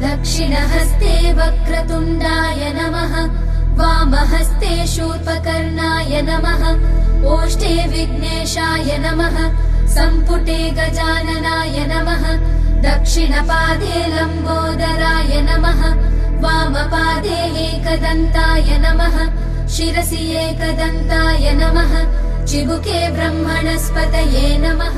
दक्षिणहस्ते वक्रतुण्डाय नमः वामहस्ते शूर्पकर्णाय नमः ओष्ठे विघ्नेशाय नमः सम्पुटे गजाननाय नमः दक्षिणपादे लम्बोदराय नमः वामपादे एकदन्ताय नमः शिरसि एकदन्ताय नमः चिबुके ब्रह्मणस्पतये नमः।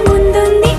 ముందుంది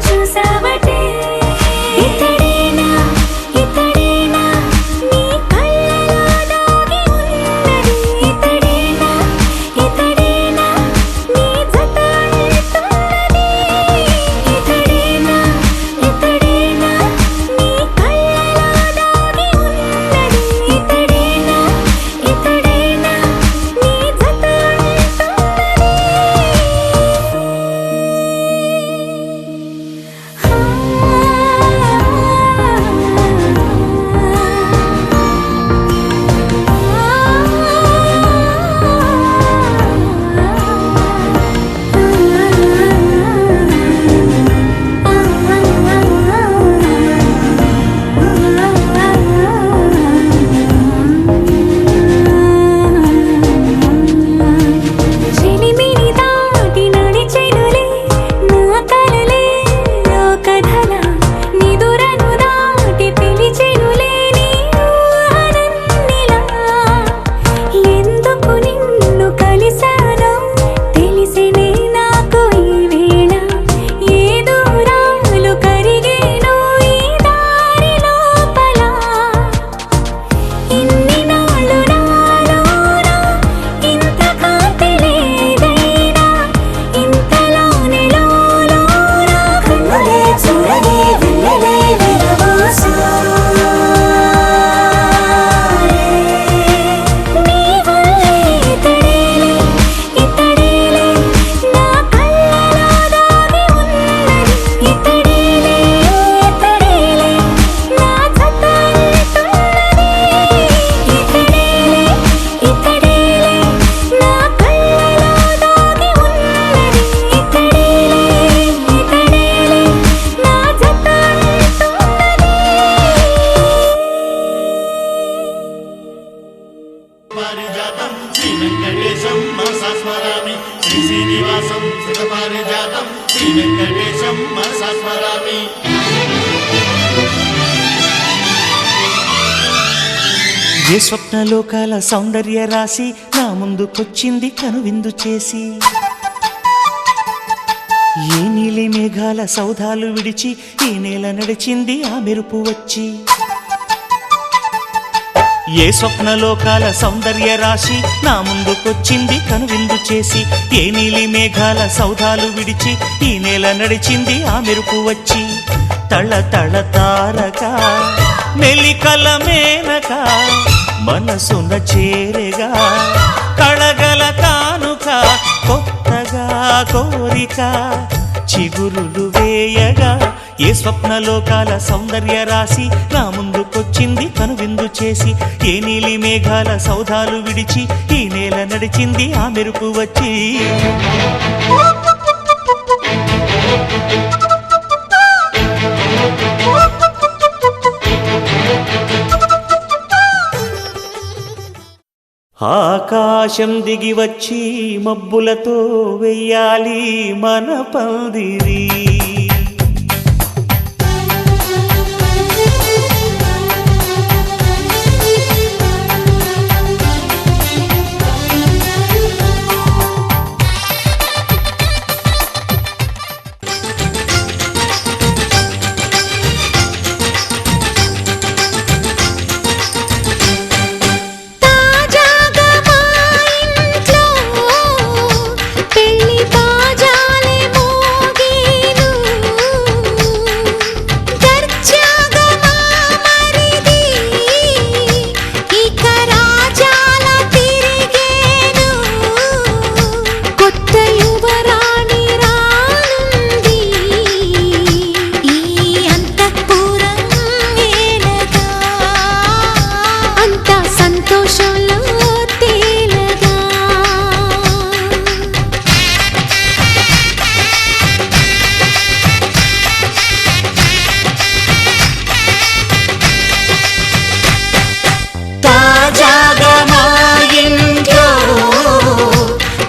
మనసా స్మరామి శ్రీ శ్రీనివాసం సుఖపారిజాతం శ్రీ వెంకటేశం మనసా స్మరామి. ఏ స్వప్నలోకాల సౌందర్య రాశి నా ముందుకొచ్చింది కనువిందు చేసి, ఏ నీలి మేఘాల సౌధాలు విడిచి ఈ నేల నడిచింది ఆ మెరుపు వచ్చి. ఏ స్వప్నలోకాల సౌందర్య రాశి నా ముందుకొచ్చింది కనువిందు చేసి, ఏ నీలి మేఘాల సౌధాలు విడిచి ఈ నేల నడిచింది ఆ మెరుపు వచ్చి. తళ తళ తారక మెలికల మేనక మనసున చేరగా కళగల కానుక కొత్తగా కోరిక చిగురులు వేయగా. ఏ స్వప్నలోకాల సౌందర్య రాశి నా ముందుకొచ్చింది కనువిందు చేసి, ఏ నీలి మేఘాల సౌధాలు విడిచి ఈ నేల నడిచింది ఆ మెరుపు వచ్చి. ఆకాశం దిగి వచ్చి మబ్బులతో వెయ్యాలి మన పందిరి.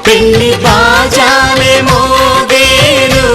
పెళ్లి బాజాలే మోగేను.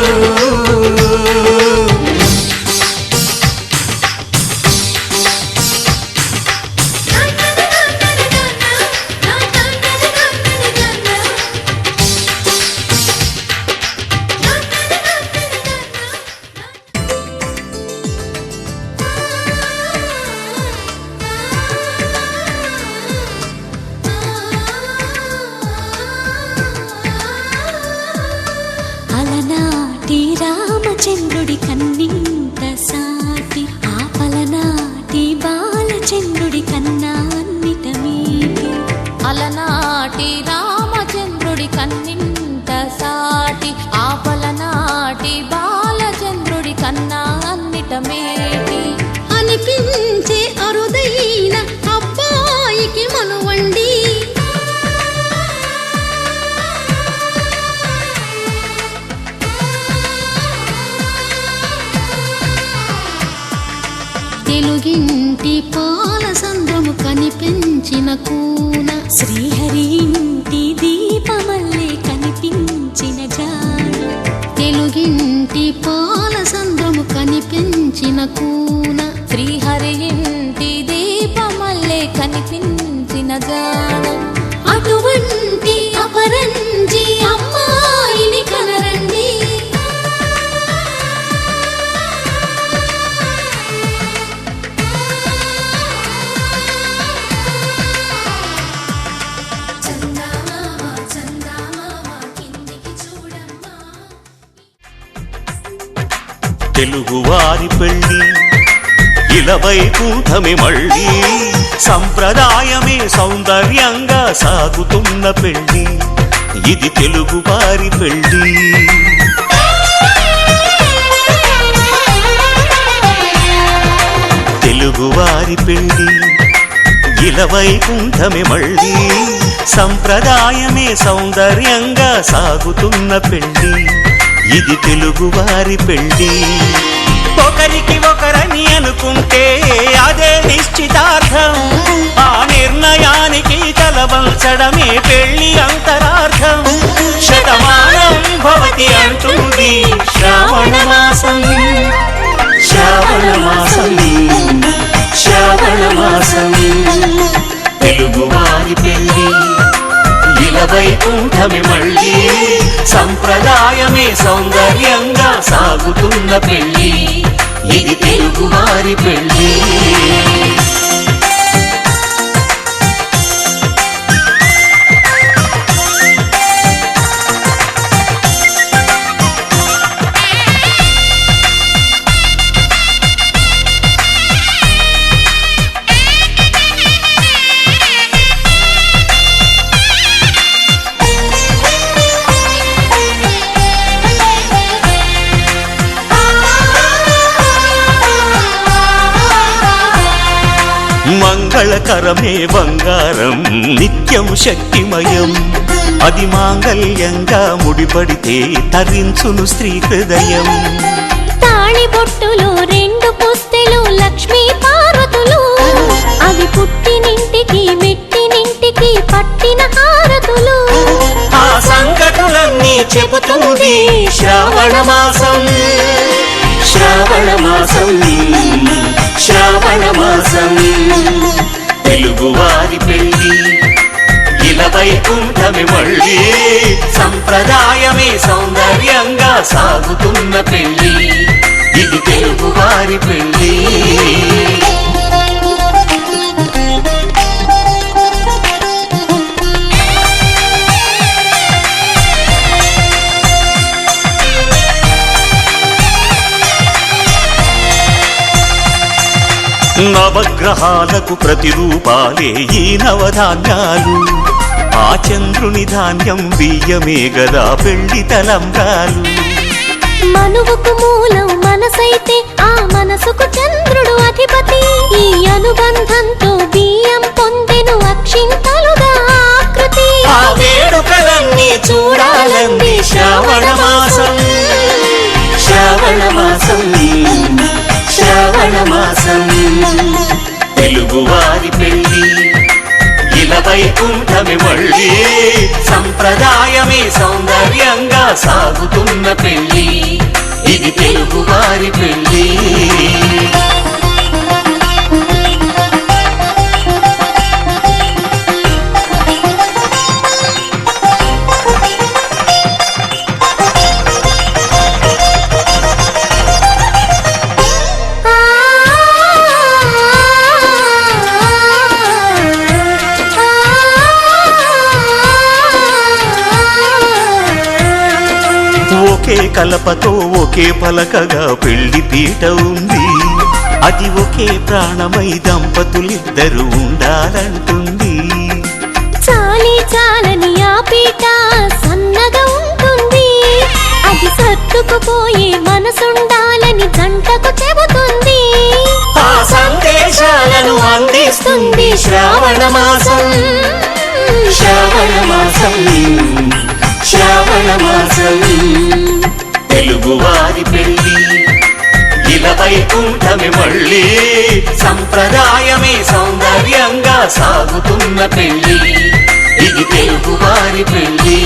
అలనాటి రామచంద్రుడి కన్నింత సాటి, ఆపలనాటి బాలచంద్రుడి కన్నా అన్నిట మీటి. అలనాటి రామచంద్రుడి కన్నింత సాటి, ఆపలనాటి బాలచంద్రుడి కన్నా అన్నిట మేటి. అనిపించే అరుదైన అబ్బాయికి మనువండి, తెలుగింటి పాల సంద్రము కనిపించిన కూన, శ్రీహరి ఇంటి దీపమల్లే కనిపించిన జాడ. తెలుగింటి పాల సంద్రము కనిపించిన కూన, శ్రీహరి ఇంటి దీపమల్లే కనిపించిన జాడ. అటువంటి అపరంజి అమ్మాయిని కనరండి. తెలుగువారి పెళ్ళి ఇలవైకుంఠమి మళ్ళీ, సంప్రదాయమే సౌందర్యంగా సాగుతున్న పెళ్ళి, ఇది తెలుగువారి పెళ్ళి. తెలుగువారి పెళ్ళి ఇలవైకుంఠమి మళ్ళీ, సంప్రదాయమే సౌందర్యంగా సాగుతున్న పెళ్ళి, ఇది తెలుగువారి పెళ్ళి. ఒకరికి ఒకరని అనుకుంటే అదే నిశ్చితార్థం, ఆ నిర్ణయానికి తలవంచడమే పెళ్ళి అంతరార్థం. జ్యోతి అంటుంది శ్రావణ మాసం శ్రావణ మాసం శ్రావణ మాసం తెలుగువారి పెళ్ళి ఇలవైకుంఠమి మళ్ళీ సంప్రదాయమే సౌందర్యంగా సాగుతున్న పెళ్ళి ఇది తెలుగువారి పెళ్ళి మంగళకరమే బంగారం నిత్యం శక్తిమయం అది మాంగళ్యంగా ముడిపడితే తరించును స్త్రీ హృదయం తాళి బొట్టులు రెండు పుస్తెలు లక్ష్మీ పార్వతులు అవి పుట్టినింటికి మెట్టినింటికి పట్టిన హారతులు ఆ సంకటులన్నీ చెబుతుంది శ్రావణ మాసం శ్రావణ మాసం శ్రావణ మాసం తెలుగువారి పెళ్ళి ఇలవైకుంఠమి మళ్ళీ సంప్రదాయమే సౌందర్యంగా సాగుతున్న పెళ్ళి ఇది తెలుగువారి పెళ్ళి నవగ్రహాలకు ప్రతిరూపాలే ఈ నవధాన్యాలు ఆ చంద్రుని ధాన్యం బియ్యమే గదా పెళ్లి తలంబ్రాలు మనువుకు మూలం మనసైతే ఆ మనసుకు చంద్రుడు అధిపతి ఈ అనుబంధంతో బియ్యం పొందెను అక్షింతలుగా ఆకృతి ఆ వేడుకలన్నీ చూడాలంది శ్రావణ మాసం శ్రావణ మాసం శ్రావణ మాసం తెలుగువారి పెళ్ళి ఇలవైకుంఠమి మళ్ళీ సంప్రదాయమే సౌందర్యంగా సాగుతున్న పెళ్ళి ఇది తెలుగువారి పెళ్ళి ఒకే కలపతో ఒకే పలకగా పెళ్లి పీట ఉంది అది ఒకే ప్రాణమై దంపతులిద్దరు ఉండాలంటుంది చాలి చాలని ఆ పీట సన్నగా ఉంటుంది అది సర్దుకుపోయే మనసుండాలని జంటకు చెబుతుంది ఆ సందేశాలను అందిస్తుంది శ్రావణ మాసం శ్రావణ మాసం శ్రావణ మాసం తెలుగువారి పెళ్ళి ఇలవైకుంఠమి మళ్ళీ సంప్రదాయమే సౌందర్యంగా సాగుతున్న పెళ్ళి ఇది తెలుగువారి పెళ్ళి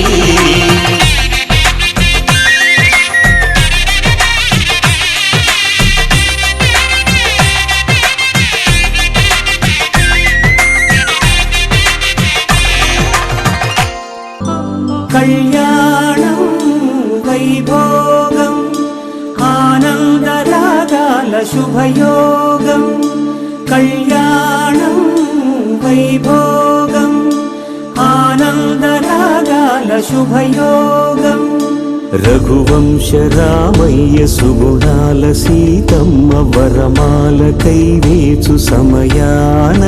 కళ్యాణం వైభోగం ఆనందరాగాల శుభయోగం కళ్యాణం వైభోగం ఆనందరాగాల శుభయోగం రఘువంశ రామయ్య సుగుణాల సీతమ్మ వరమాల కైవేచు సమయాన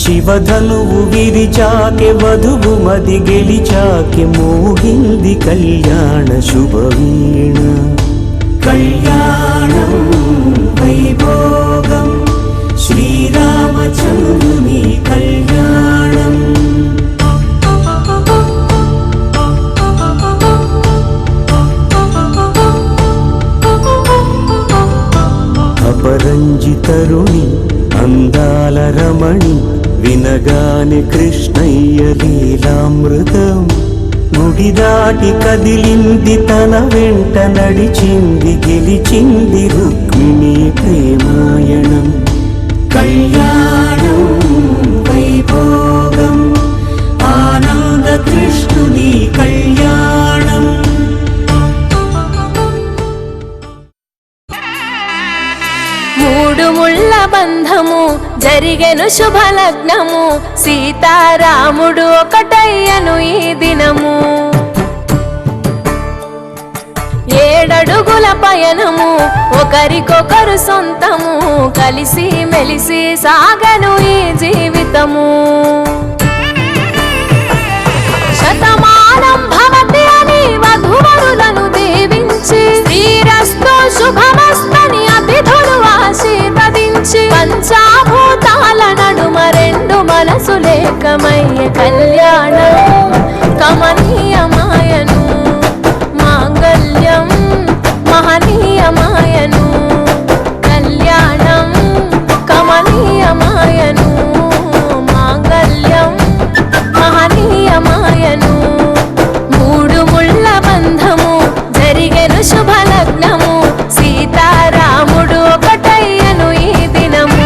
శివధనువు విరిచాకె వధువు మది గెలిచాకె మోగింది కళ్యాణ శుభవీణ కళ్యాణం వైభోగం శ్రీరామచంద్రుని కళ్యాణం అపరంజి తరుణి అందాల రమణి వినగానే కృష్ణయ్య లీలామృతం గుడి దాటి కదిలింది తన వెంట నడిచింది గెలిచింది రుక్మిణి ప్రేమాయణం కళ్యాణం వైభోగం ఆనంద కృష్ణుని కళ్యాణం. మూడు ముళ్ళ బంధము జరిగెను శుభలగ్నము సీతారాముడు ఒకటయ్యను ఈ దినము. 7 అడుగుల పయనము ఒకరికొకరు సొంతము కలిసి మెలిసి సాగను ఈ జీవితము. శతమానం భవతి అని వధువరులను దీవించి శ్రీరస్తు శుభమస్తని అతిథులు ఆశీర్వదించి పంచాభూతాల నడుమ 2 మనసులేకమయ్య కళ్యాణం కమనీయమాయను మాంగళ్యం మహనీయమాయను కళ్యాణం కమనీయమాయను మాంగళ్యం మహనీయమాయను. 3 ముళ్ళ బంధము జరిగెను శుభలగ్నము సీతారాముడు ఒకటయ్యను ఈ దినము.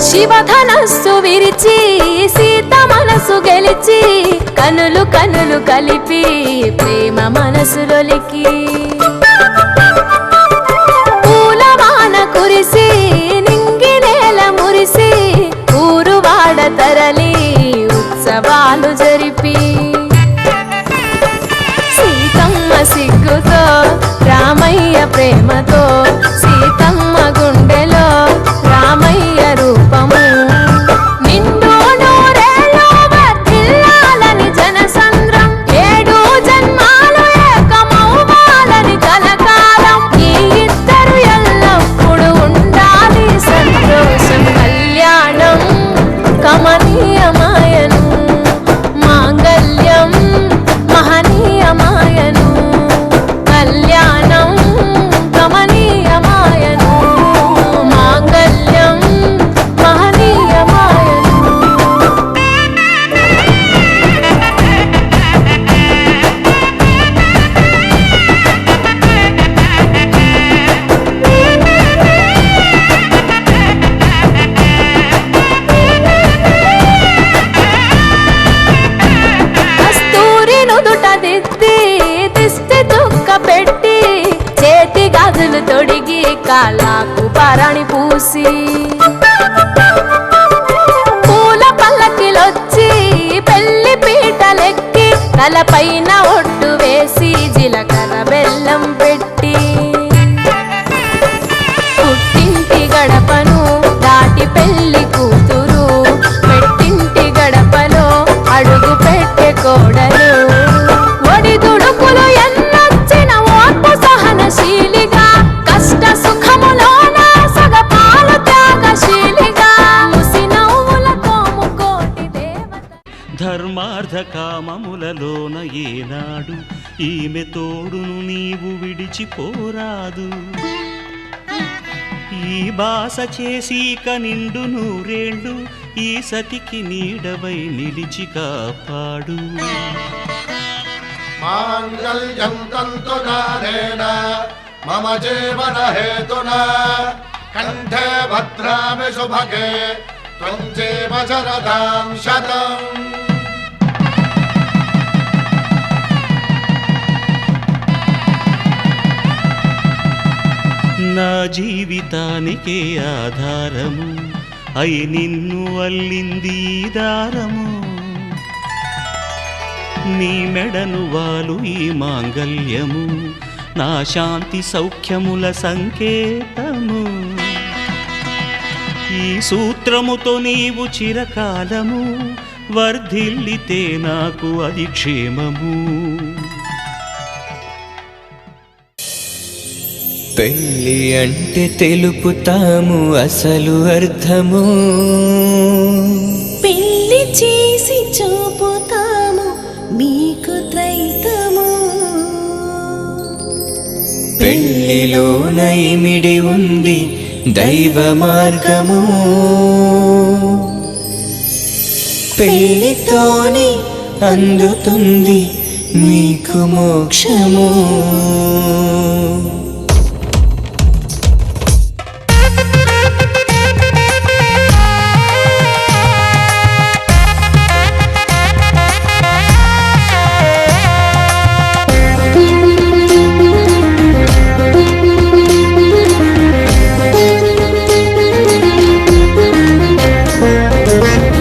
శివధనస్సు విరిచి సీత మనసు గెలిచి కనులు కనులు కలిపి ప్రేమ మనసులొలికి పూలవాన కురిసి నింగి నేల మురిసి ఊరువాడ తరలి ఉత్సవాలు జరిపి సీతమ్మ సిగ్గుతో రామయ్య ప్రేమతో సీతమ్మ గుండెలో రామయ్య రూపము నిండు నూరేళ్ళు వర్ధిల్లాలని జనసంద్రం 7 జన్మాలు ఏకమవ్వాలని కలకాలం ఈ ఇద్దరు ఎల్లప్పుడూ ఉండాలి సంతోషం కళ్యాణం కమనీయమాయను మాంగళ్యం మహనీయమాయను కళ్యాణం కమనీయమాయను మాంగళ్యం మహనీయమాయను. కస్తూరి నుదుట దిద్ది దిష్టి తుక్క పెట్టి చేతి గాజులు తొడిగి కాళ్ళకు పారాణి పూసి పూల పల్లకిలొచ్చి పెళ్లి పీటలెక్కి తలపైన ఒట్టు వేసి జీలకర్ర బెల్లం పెట్టి పుట్టింటి గడపను దాటి పెళ్లి కూతురు పెట్టింటి గడపలో అడుగు పెట్టే కోడలు ఒడిదుడుకులు ఎన్నొచ్చిన ఓర్పు సహనశీలిగా కష్ట సుఖములోన సగపాలు త్యాగశీలిగా ముసి నవ్వులతో ముకోటి దేవత. ధర్మార్థ కామములలోన ఏనాడు ఈమె తోడును నీవు విడిచిపోరాదు. ఈ బాస చేసి నిండు 100 ఏళ్ళు ఈ సతికి నీడవై నిలిచి కాపాడు. మాంగళ్యం తంతునానేన మమ జీవన హేతునా కంఠే భద్రామి శుభగే త్వం జీవ శరదాం శతం. నా జీవితానికే ఆధారము అయి నిన్ను అల్లింది ఈ దారము. నీ మెడను వాలు ఈ మాంగళ్యము నా శాంతి సౌఖ్యముల సంకేతము. ఈ సూత్రముతో నీవు చిరకాలము వర్ధిల్లితే నాకు అది క్షేమము. పెళ్ళి అంటే తెలుపుతాము అసలు అర్థము. పెళ్లి చేసి చూపుతాము మీకు త్రైతము. పెళ్లిలోన ఇమిడి ఉంది దైవ మార్గము, పెళ్లితోనే అందుతుంది మీకు మోక్షము.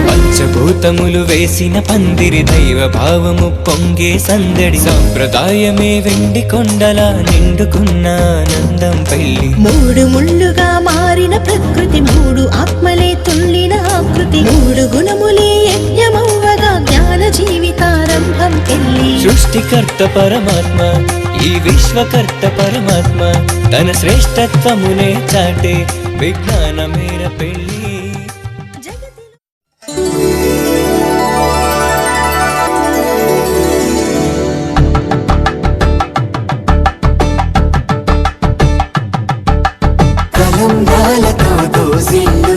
పంచభూతములు వేసిన పందిరి దైవ భావము పొంగే సందడి, సంప్రదాయమే వెండి కొండలా నిండుకున్న ఆనందం పెళ్లి. మూడు ముళ్ళుగా మారిన ప్రకృతి, మూడు ఆత్మలే తుల్లిన ఆకృతి, మూడు గుణములే యజ్ఞమవ్వగా జ్ఞాన జీవితారంభం పెళ్లి. సృష్టికర్త పరమాత్మ, ఈ విశ్వకర్త పరమాత్మ, తన శ్రేష్టత్వమునే చాటే విజ్ఞాన మేర పెళ్లి. కలంబాలతో దోసిల్లు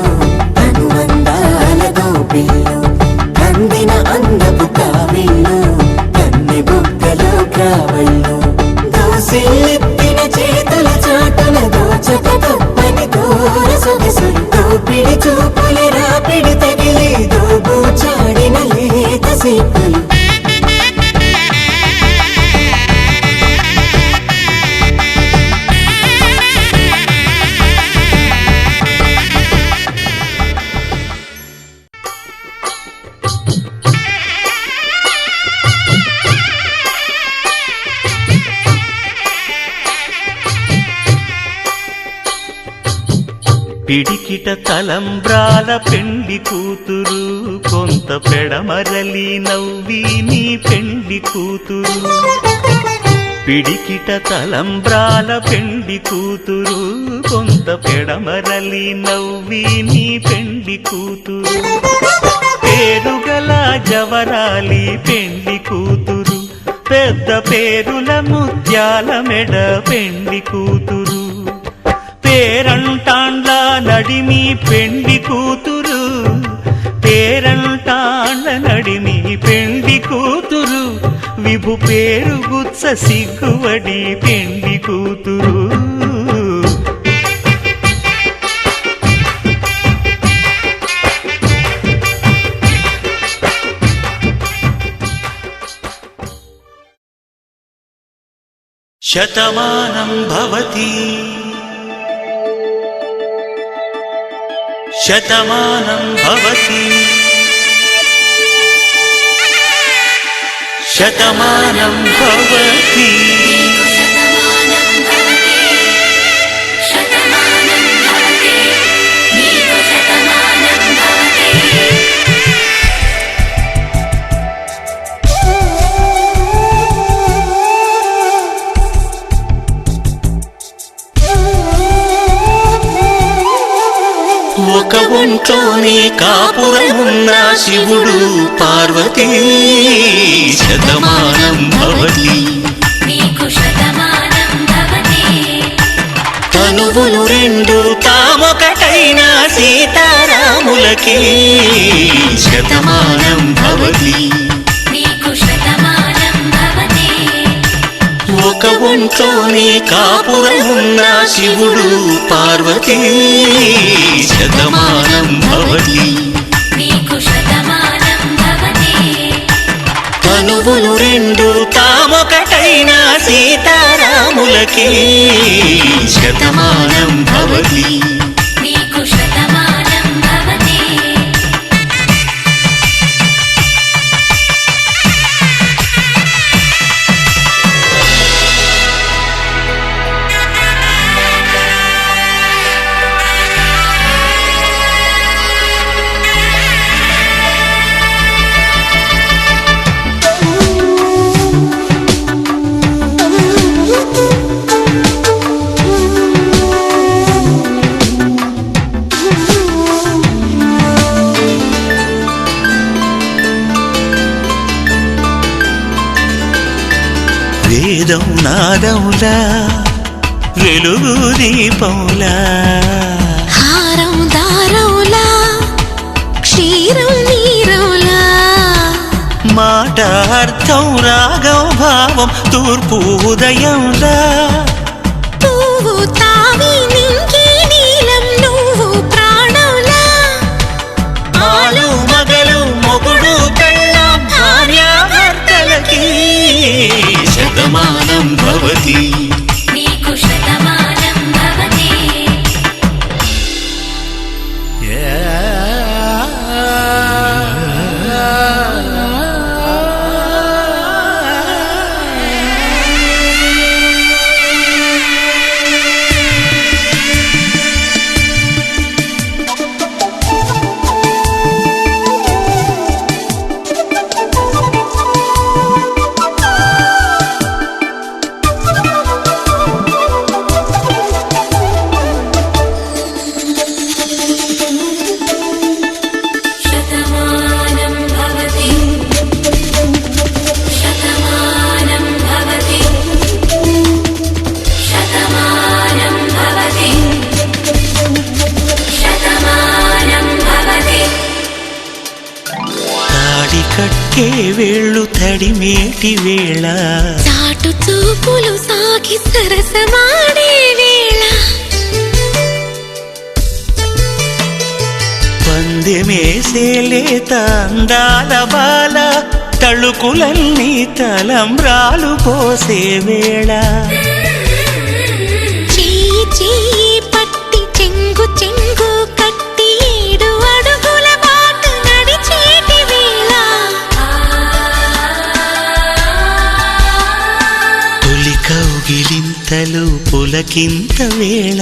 అనుబంధాలతో పిల్లు, కందిన అందపు కావిళ్ళు కన్ని బుగ్గలో కావళ్ళు, దోసిల్లెత్తిన చేతుల చాటున దోచక తప్పని దూర సొగసులు, దోపిడి చూపుల రాపిడి తగిలి దోబూచాడిన లేత సీపులు. పిడికిట తలంబ్రాల పెండి కూతురు, కొంత పెడమరలి నవ్వి నీ పెండి కూతురు. పిడికిట తలంబ్రాల పెండి కూతురు, కొంత పెడమరలి నవ్వి నీ పెండి కూతురు. పేరుగల జవరాలి పెండి కూతురు, పెద్ద పేరుల ముత్యాల మెడ పెండి కూతురు. పేరంటాండ్ల నడిమి పెండి కూతురు, పేరంటాండ్ల నడిమి పెండి కూతురు. విభు పేరు గుత్స సిగ్గువడి పెండి కూతురు. శతమానం భవతి శతమానం భవతి శతమానం భవతి. ఒక ఒంట్లోనే కాపురమున్న శివుడు పార్వతీ, శతమానం భవతి. తనువులు రెండు తామొకటైన సీతారాములకి, శతమానం భవతి. ఒక ఒంట్లోనే కాపురమున్న శివుడు పార్వతీ, శతమానం భవతి. తనువులు రెండు తామొకటైన సీతారాములకి, శతమానం భవతి. వేదం నాదములా వెలుగు దీపములా హారం దారవులా క్షీరం నీరవులా మాట అర్థం రాగం భావం తూర్పు ఉదయంలా పువ్వు తావి నింగి నీలం నువ్వు ప్రాణంలా ఆలు మగలు మొగుడు పెళ్ళాం భార్యాభర్తలకి శతమానం భవతి నీకు శతమానం భవతి శతమానం భవతి శతమానం భవతి శతమానం భవతి శతమానం భవతి తాడి కట్టే వేళ్ళు తడిమేటి వేళ చాటు చూపులు సాగి సరసమాడే వేళ పందెమేసేలేత అందాల బాల తళుకులన్నీ తలంబ్రాలు పోసే వేళ చెయ్యి చెయ్యి పట్టి చెంగు చెంగు కట్టి 7 అడుగుల బాట నడిచేటి వేళ తొలి కౌగిలింతలు పులకింత వేళ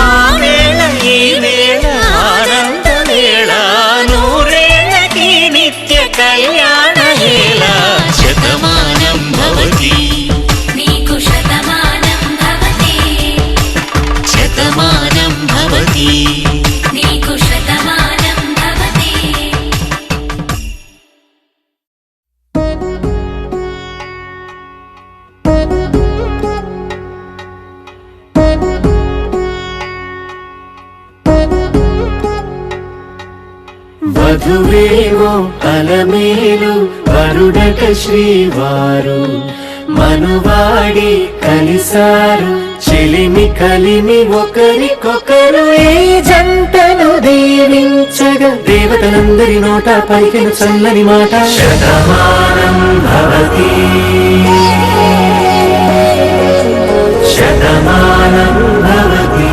ఆ వేళ ఈ వేళ ఆనంద వేళ నూరేళ్ళకి నిత్య కళ్యాణ వేళ శతమానం భవతి నీకు శతమానం భవతి శతమానం భవతి నీకు శతమానం భవతి వధువేవో అలమేలు వరుడట శ్రీవారు మనువాడి కలిసారు చెలిమి కలిమి ఒకరికొకరు ఈ జంటను దీవించగా దేవతలందరి నోట పలికిన చల్లని మాట శతమానం భవతి శతమానం భవతి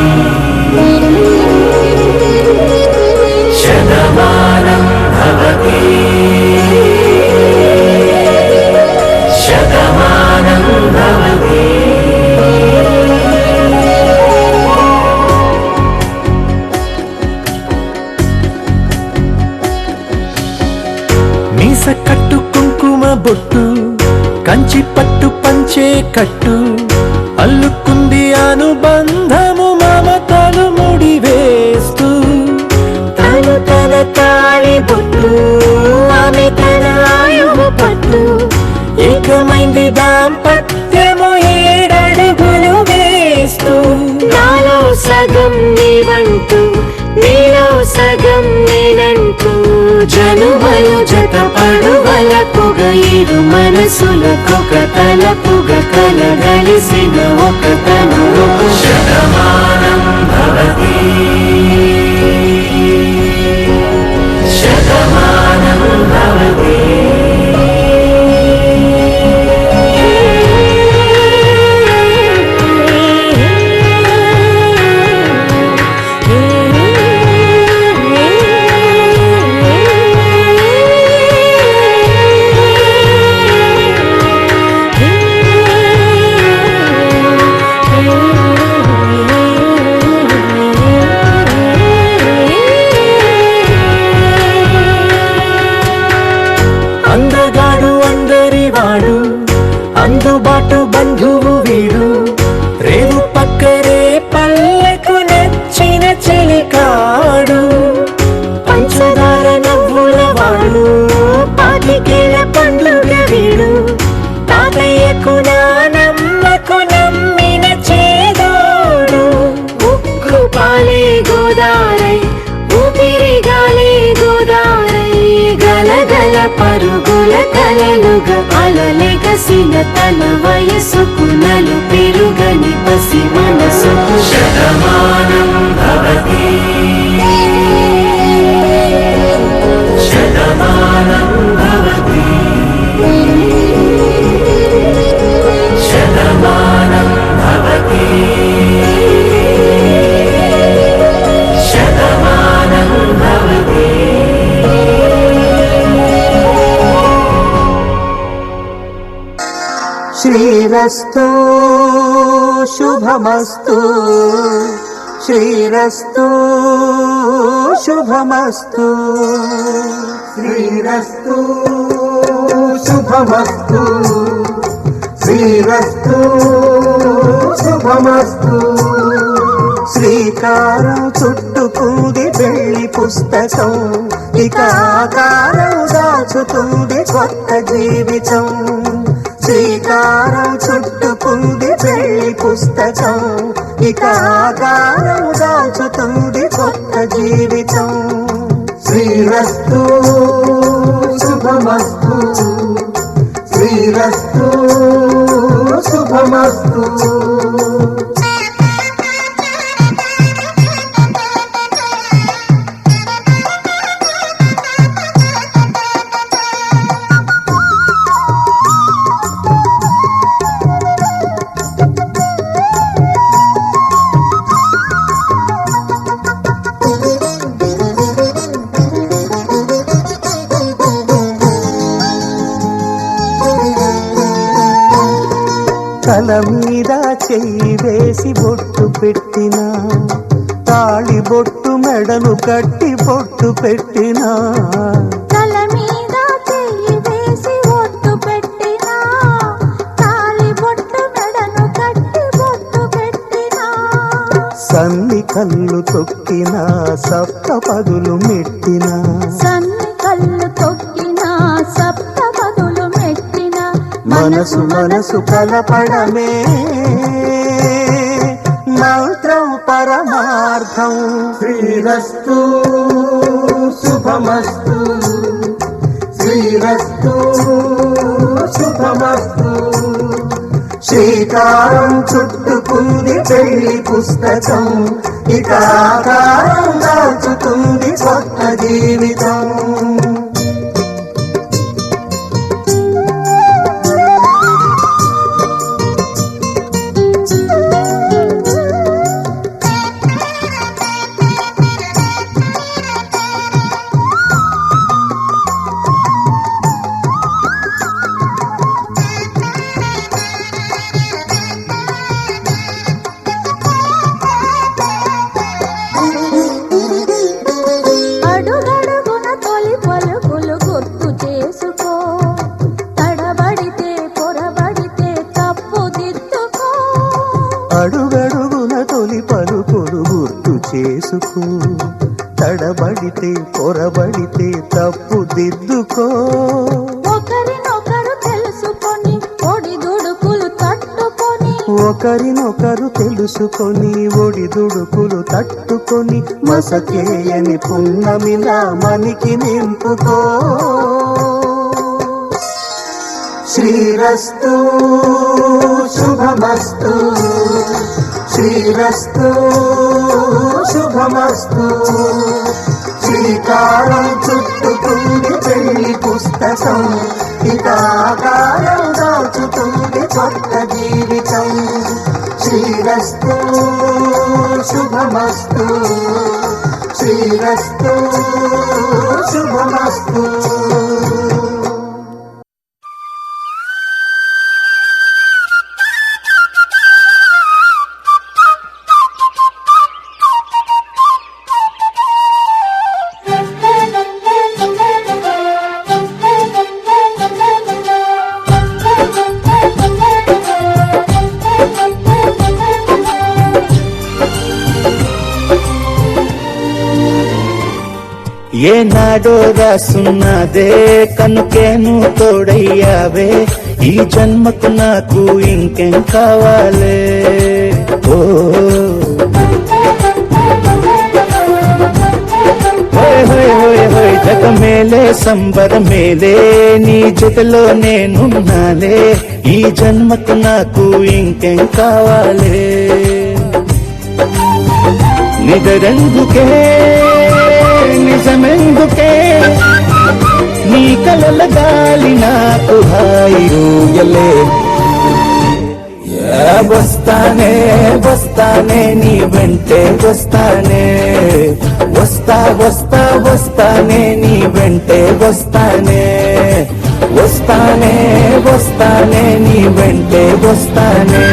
శతమానం భవతి శతమానం భవతి మీస కట్టు కుంకుమ బొట్టు కంచి పట్టు పంచే కట్టు అల్లుకుంది అనుబంధము మమతలు ముడి వేస్తూ తను తన తాళి బొట్టు ఆమె తన ఆయువు పట్టు ఏకమైంది దాంపత్యము 7 అడుగులు వేస్తూ నాలో సగం నీవంటూ నీలో సగం నేనంటూ జనుమలు జత పడువలపుగ 7 మనసులకొక తలపుగ కలగలిసిన ఒక తను శతమానం భవతి శతమానం భవతి పరుగుల కలలుగా అలలెగసిన తన వయసుకు నలు పెరుగని పసి మనసుకు శతమానం భవతి శతమానం భవతి శతమానం భవతి శతమానం భవతి. శ్రీరస్తు శుభమస్తు శ్రీరస్తు శుభమస్తు శ్రీరస్తు శుభమస్తు శ్రీరస్తు శుభమస్తు. శ్రీకారం చుట్టుకుంది పెళ్లి పుస్తకం, ఇక ఆకారం దాచుతుంది కొత్త జీవితం. శ్రీకారం చుట్టుకుంది పెళ్లి పుస్తకం, ఇక ఆకారం దాచుతుంది కొత్త జీవితం. శ్రీరస్తు శుభమస్తు శ్రీరస్తు శుభమస్తు. తల మీద చెయ్యి వేసి బొట్టు పెట్టినా, తాళి బొట్టు మెడను కట్టి బొట్టు పెట్టినా. తల మీద చెయ్యి వేసి బొట్టు పెట్టినా, తాళి బొట్టు మెడను కట్టి బొట్టు పెట్టినా. సన్ని కళ్ళు తొక్కినా, సప్త పదులు మెట్టినా. సన్ని కళ్ళు తొక్కినా, సప్త పదులు మెట్టినా. మనసు మనసు కలపడమే మంత్రం పరమార్థం. శ్రీరస్తు శుభమస్తు శ్రీరస్తు శుభమస్తు. శ్రీకారం చుట్టుకుంది పెళ్లి పుస్తకం, ఇక ఆకారం దాచుతుంది కొత్త జీవితం. అడుగడుగున తొలి పలుకులు గుర్తు చేసుకో, తడబడితే పొరబడితే తప్పు దిద్దుకో. అడుగడుగున తొలి పలుకులు గుర్తు చేసుకో, తడబడితే పొరబడితే తప్పు దిద్దుకో. ఒకరినొకరు తెలుసుకొని ఒడిదుడుకులు తట్టుకొని, ఒకరినొకరు తెలుసుకొని ఒడిదుడుకులు తట్టుకొని, మసకేయని పున్నమిలా మనికి నింపుకో. శ్రీరస్తు శుభమస్తు శ్రీరస్తు శుభమస్తు. శ్రీకారం చుట్టుకుంది పెళ్లి పుస్తకం, ఇక ఆకారం దాచుతుంది కొత్త జీవితం. శ్రీరస్తు శుభమస్తు శ్రీరస్తు శుభమస్తు. ఏనాడో రాసున్నదే కనుకేను తోడయ్యావే, ఈ జన్మకు నాకు ఇంకేం కావాలే. ఓ హోయ్ హోయ్ హోయ్ హోయ్ జగమేలే సంబరమేలే నీ జతలో నేనున్నాలే ఈ జన్మకు నాకు ఇంకేం కావాలే నిదరెందుకే నిజమెందుకే నీ కలల గాలి నాకు హాయిలే వస్తానే వస్తానే నీ వెంటే వస్తానే వస్తా వస్తా వస్తానే నీ వెంటే వస్తానే వస్తానే వస్తానే నీ వెంటే వస్తానే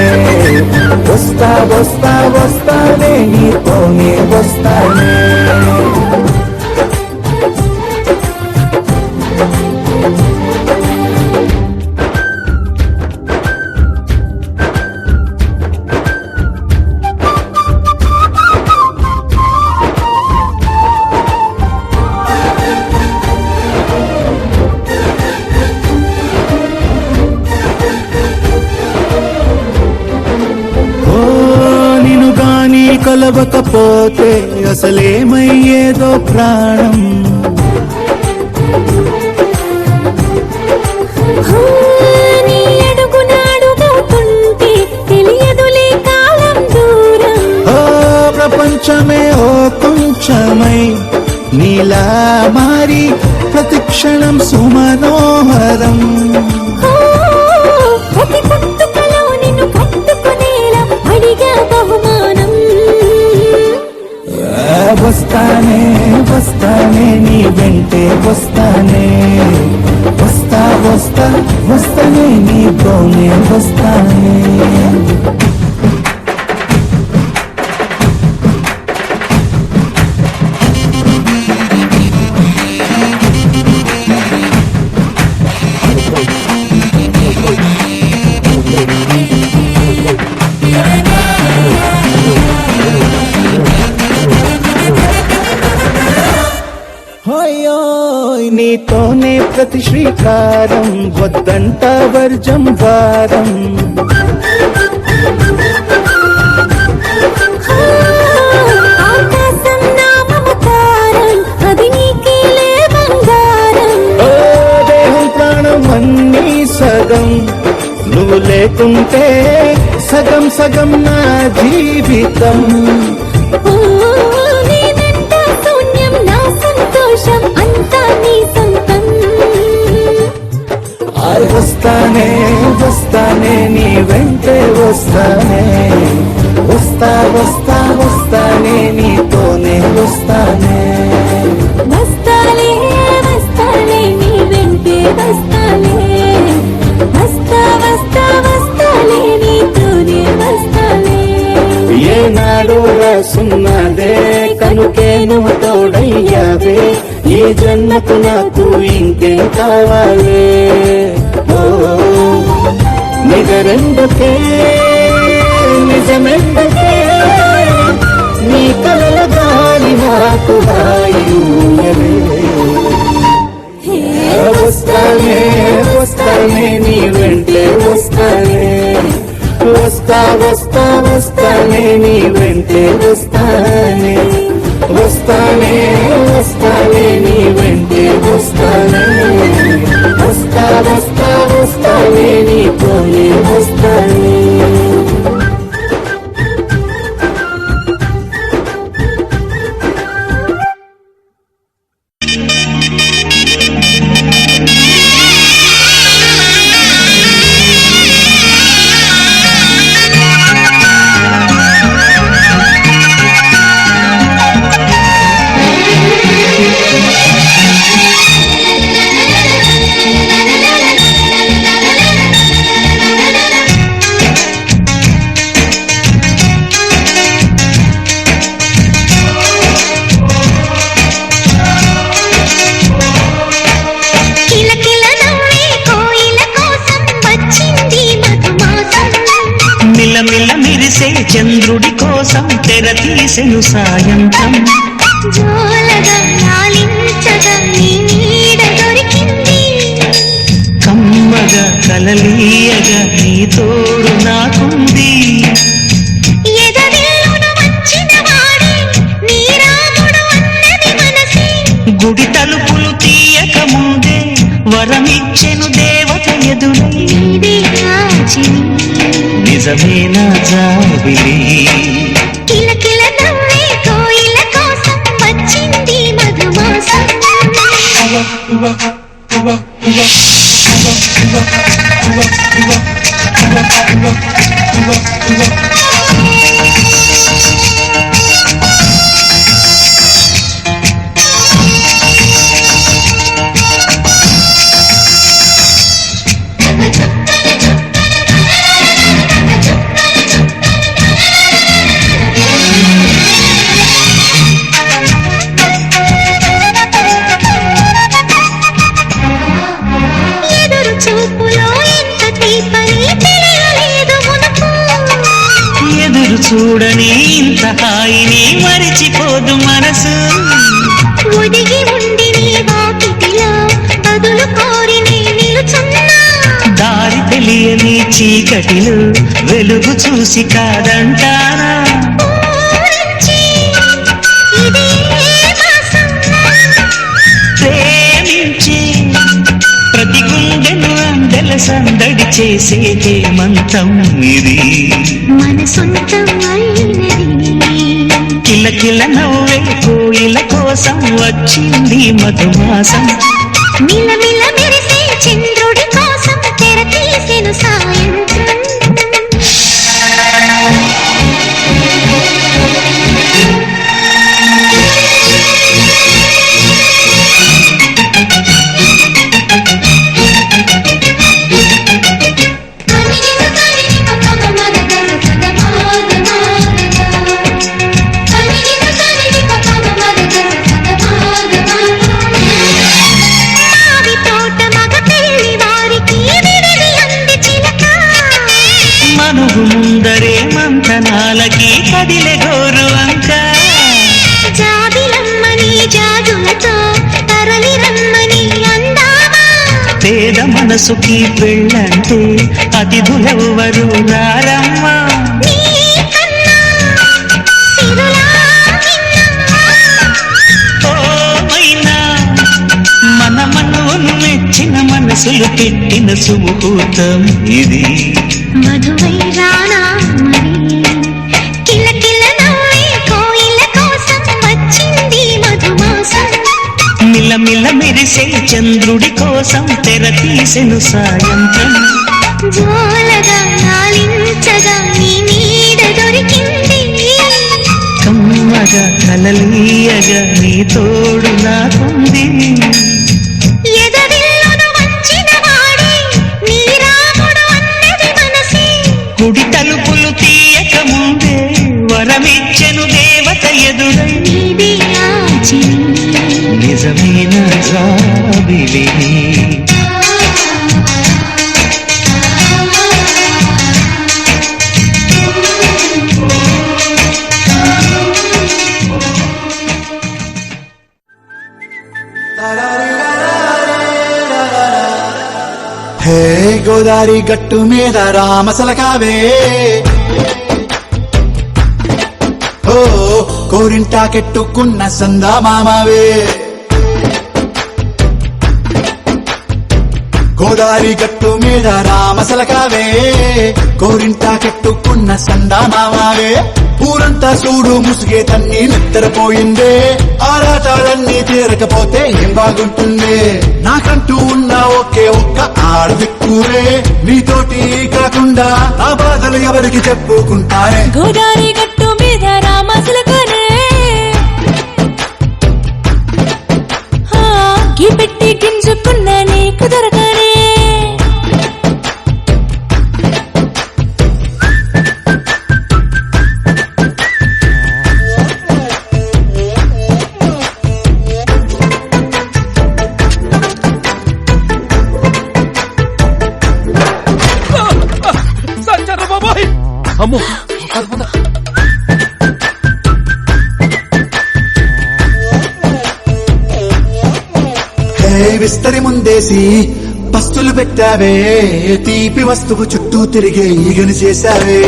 వస్తా వస్తా వస్తానే నీతోనే వస్తానే కలవకపోతే అసలేమయ్యేదో ప్రాణం నీ అడుగునాడుగుతుంటే తెలియదులే కాలం దూరం ప్రపంచమే ఓ కొంచెమై నీలా మారి ప్రతిక్షణం సుమనోహరం ప్రతి పుట్టుకలో నిన్ను కట్టుకునేలా అడిగా బహుమానం వస్తానే వస్తానే నీ వెంటే వస్తానే వస్తా వస్తా వస్తానే నీతోనే వస్తానే నీతోనే ప్రతి శ్రీకారం వద్దంట వర్జం వారం ఆకాశం నా మమకారం అది నీకేలే బంగారం దేహం ప్రాణం అన్నీ సగం నువ్వు లేకుంటే సగం సగం నా జీవితం వస్తానే వస్తానే నీ వెంటే వస్తానే వస్తా వస్తా వస్తానే నీతోనే వస్తానే వస్తాలే వస్తాలే నీ వెంటే వస్తాలే వస్తా వస్తా వస్తాలే నీతోనే వస్తాలే ఏనాడు రాసున్నదే కనుకే నువ్వు తోడయ్యావే ఈ జన్మకు నాకు ఇంకేం కావాలే నిజరెందుకే నిజమెందుకే నీ కలల గాలి నాకు హాయిలే వస్తానే వస్తానే నీ వెంటే వస్తానే వస్తా వస్తా వస్తానే నీ వెంటే వస్తానే వస్తానే వస్తానే నీ వెంటే వస్తానే వస్తా వస్తా వస్తానే నీతోనే వస్తానే చంద్రుడి కోసం తెర తీసెను సాయంత్రం జోలగా లాలించగా నీ నీడ దొరికింది కమ్మగా కలలీయగా నీ తోడు నాకుంది ఎదవిల్లును వచ్చిన వాడే నీ రాముడు అన్నది మనసి గుడి తలుపులు తీయక ముందు ఎదురై నీవే ఆచిని నిజమేనా జాబిలి కిలకిల నవ్వే కోయిల కోసం వచ్చింది మధుమాసం ఎదురు చూపులో ఎంత తీపని తెలియలేదు మునకు ఎదురు చూడని ఇంత హాయిని మరిచిపోదు మనసు ఒదిగి ఉండి నీ వాకిటిలో బదులు కోరి నీ నిలుచున్నా దారి తెలియని చీకటిలో వెలుగు చూసి కాదంటారా ఊరించి ఇదే మాసం ప్రేమించి ప్రతి గుండెను అందెల సందడి చేసే హేమంతం ఇది మన సొంతం అయినది కిలకిల నవ్వే కోయిల కోసం వచ్చింది మధుమాసం మిలమిల మెరిసే చంద్రుడి కోసం తెర తీసెను సాయంత్రం మావి తోట మగ పెళ్లి వారికి విడిది అంది చిలక మనుగు ముందరే మంతనాలకి కదిలే గోరు అంక జాబిలమ్మని జాజులతో తరలి రమ్మని అందామా పేద మనసుకి పెళ్ళంటే అతిథులెవ్వరు రారమ్మా నీకన్నా సిరులా నిన్నా ఓ మైనా మన మనవును మెచ్చిన మనసులు పెట్టిన సుముహూర్తం ఇది మధువై రానా మరి కిలకిల నవ్వే కోయిల కోసం వచ్చింది మధుమాసం మిలమిల మెరిసే చంద్రుడి కోసం తెర తీసెను సాయంత్రం జోలగా లాలించగా నీ నీడ దొరికింది కమ్మగా కలలీయగా నీ తోడు నాకుంది ఎదవిల్లును వంచిన వాడే నీ రాముడు అన్నది మనసే గుడి తలుపులు తీయక ముందే వరమిచ్చెను దేవత ఎదురై నీదే ఆచిని నిజమైన జాబిలి హే గోదారి గట్టు మీద రామసలకావే ఓ కోరింటాకెట్టుకున్న సందా మామావే గోదారి గట్టు మీద రామసలకావే కోరింటాకెట్టుకున్న సందా మామావే ఊరంతా చూడు ముసుగే తన్ని నిద్రపోయిందే ఆరాటాలన్నీ తీరకపోతే ఏం బాగుంటుంది నాకంటూ ఉన్న ఒకే ఒక్క ఆడదిక్కురే నీతోటి కాకుండా నా బాధలు ఎవరికి చెప్పుకుంటానే గోదారి గట్టు మీద రామసులకనే గీ పెట్టి గింజుకున్న నీకు దొరకనే అమ్మో విస్తరి ముందేసి పస్తులు పెట్టావే తీపి వస్తువు చుట్టూ తిరిగే ఈగని చేశావే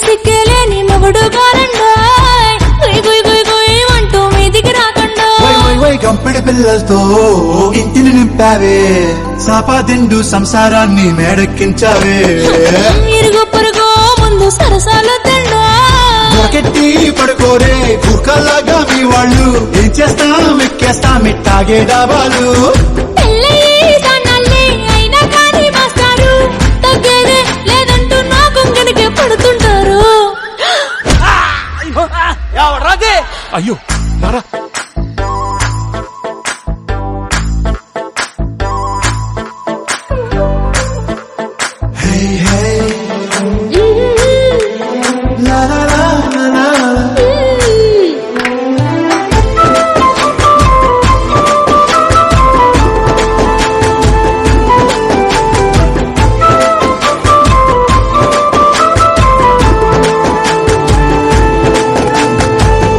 సిగ్గలేని మొగుడు గారండా గుయ్ గుయ్ గుయ్ గుయ్ అంటూ మీదికి రాకుండా వై వై వై గంపెడి పిల్ల పిల్లలతో ఇంటిని నింపావే సాపాదిండు సంసారాన్ని మేడెక్కించావే ఇరుగు పొరుగు ముందు సరసాల తండా దొరకెట్టి పడుకోరే కుక్కలాగా మీ వాళ్ళు ఏం చేస్తాం ఎక్కేస్తాం ఇట్టాగే డాబాలు పెళ్ళయి సన్నాళ్ళే అయినా కానీ మాస్టారు తగ్గేదే లేదంటూ నా కొంగనికే పడుతుంటారు. రాజే అయ్యో రారా Hey, hey. La la la la la.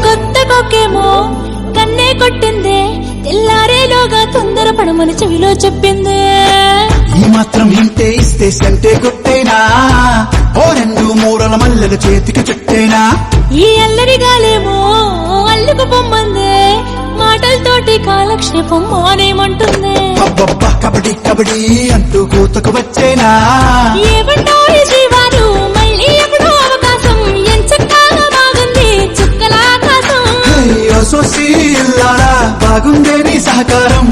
కొత్త కొక్కేమో కన్నే కొట్టిందే తెల్లారేలోగా తొందరపడమని చెవిలో చెప్పిందే. ఈ మాత్రం ఇంటే ఇస్తే సంటే కొట్టేనా ఓ రెండు మూరల మల్లెల చేతికి చుట్టేనా ఈ అల్లరి గాలేమో అల్లుకు పొమ్మందే మాటలతోటి కాలక్షేపం మానేమంటుందే. అబ్బబ్బా కబడ్డీ కబడ్డీ అంటూ కూతకు వచ్చేనా ఏమంటారు జీవాలు మళ్ళీ ఎప్పుడో అవకాశం ఎంచక్కాగా బాగుంది చుక్కల ఆకాశం. అయ్యో సోసి ఇల్లారా బాగుందే నీ సహకారం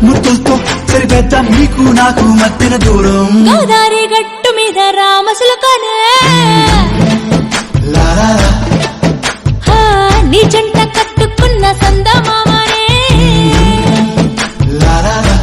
ముద్దులతో సరిపెద్దాం నీకు నాకు మధ్యన దూరం గోదారి గట్టు మీద రామసులకనే లా లా లా. నీ జంట కట్టుకున్న సందమామనే లా లా లా.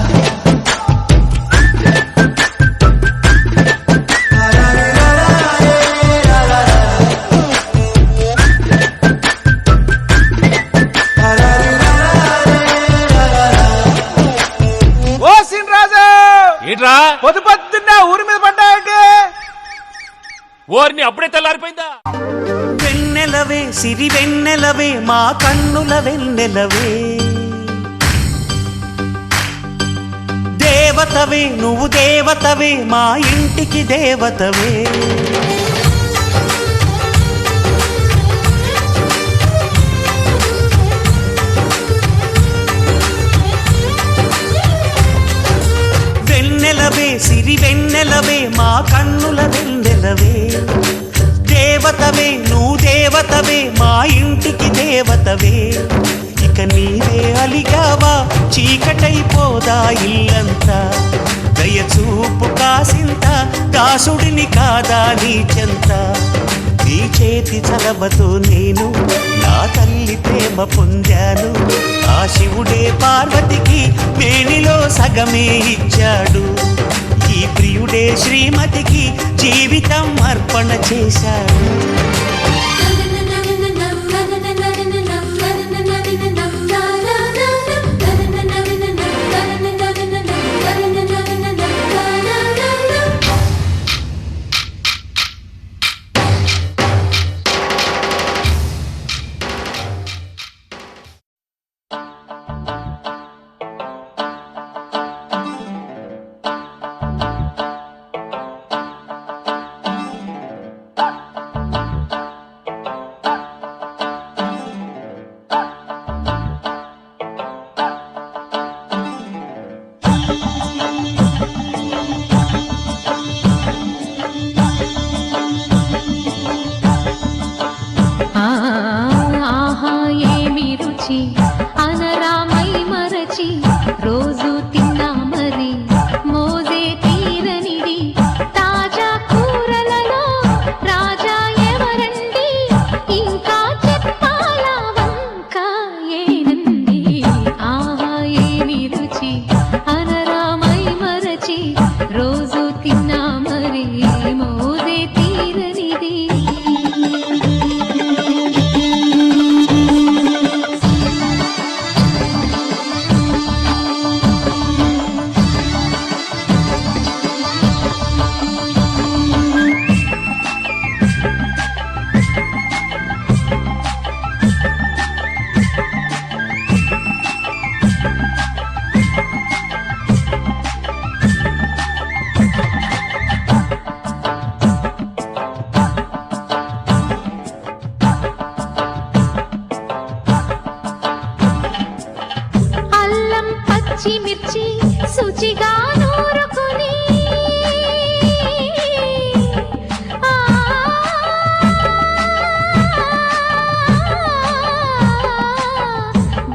ఓ సీన్ రాజు ఏంట్రా పొద్దున్న ఊరి మీద పడ్డాయంటే ఓరిని అప్పుడే తెల్లారిపోయిందా. వెన్నెలవే సిరి వెన్నెలవే మా కన్నుల వెన్నెలవే దేవతవే నువ్వు దేవతవే మా ఇంటికి దేవతవే వెన్నెలవే సిరి వెన్నెలవే మా కన్నుల వెన్నెలవే దేవతవే నువ్వు దేవతవే మా ఇంటికి దేవతవే ఇక నీవే అలిగావా చీకటైపోదా ఇల్లంతా దయచూపు కాసింత దాసుడిని కాదా నీ చెంత నీ చేతి చలవతో నేను నా తల్లి ప్రేమ పొందాను ఆ శివుడే పార్వతికి మేనిలో సగమే ఇచ్చాడు ఈ ప్రియుడే శ్రీమతికి జీవితం అర్పణ చేశాడు ఆహా ఏమి రుచి అనరామై మరచి రోజు తిన్నా మరి మోజే తీరనిది తాజా కూరలలో రాజా ఎవరండి ఇంకా చెప్పాల వంక ఏనండి ఆహా ఏమి రుచి అనరామై మరచి రోజు తిన్నా మరి మోజే తీరనిది పిచ్చిగా నూరుకుని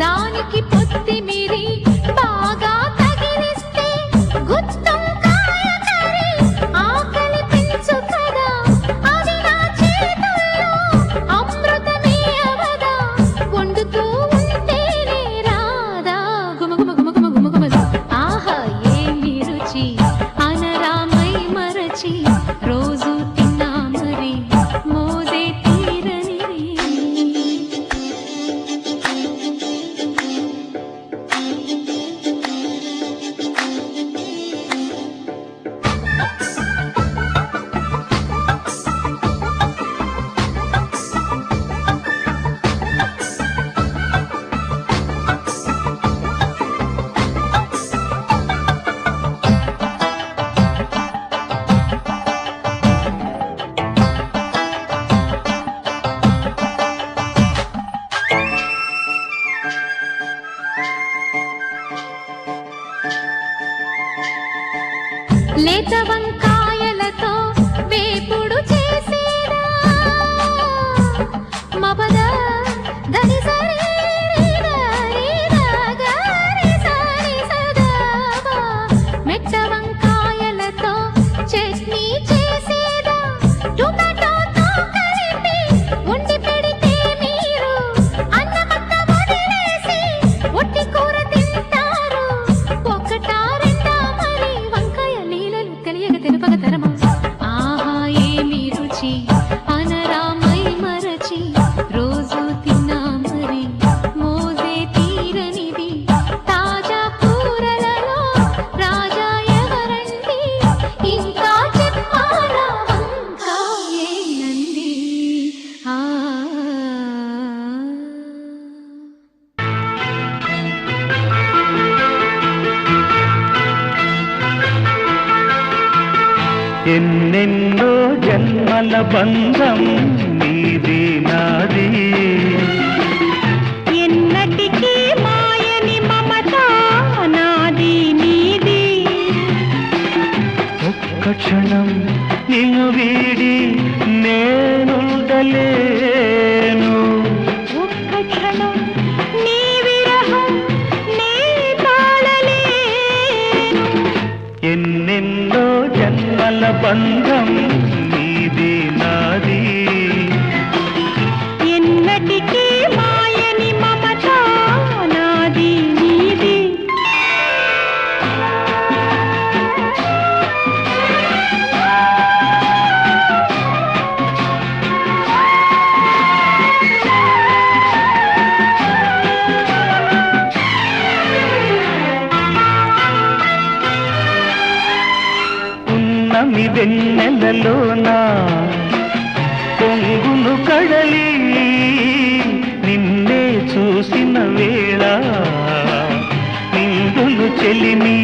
దానికి పొత్తి మీరి బాగా తగిలిస్తే గుత్తం కాయ కరి ఆకలి పెంచు కదా అది నా చేతుల్లో అమృతమే అవదా వండుతూ ఉంటేనే రాదా గుమ గుమ గుమ గుమ గుమ గుమ ఆహా ఏమి రుచి అనరామై మరచి రోజు తిన్నా మరి మోదే తీరని లేత వంకాయలతో వేపుడు చేసేదా మబద దని సరి మెట్ట వంకాయలతో చట్నీ చేసేదా టొమాటోతో కలిపి వండి పెడితే మీరు అన్నమట్ట వదిలేసి ఒట్టి కూర తింటారు ఒకటా రెండా మరి వంకాయ లీలలు తెలియక తెలుపక తరమా ఆహా ఏమి రుచి అనరామై మరచి రోజు తిన్నా మరి మోజే తీరనిది తాజా కూరలలో రాజా ఎవరండి ఇంకా చెప్పాలా వంకాయేనండి ఆ ఎన్నెన్నో జన్మల బంధం నీది నాది ఎన్నటికీ మాయని మమత నాది నీది ఒక్క క్షణం నిన్ను వీడి నేనుండలేను ఒక్క క్షణం నీ విరహం నే తాళలేను ఎన్నెన్నో జన్మల బంధం నీది నాది ఎన్నటికీ మాయని మమత నాది నీది ఉన్నమి వెన్నెలలోన పొంగును కడలి నిన్నే చూసిన వేళ నిండును చెలిమి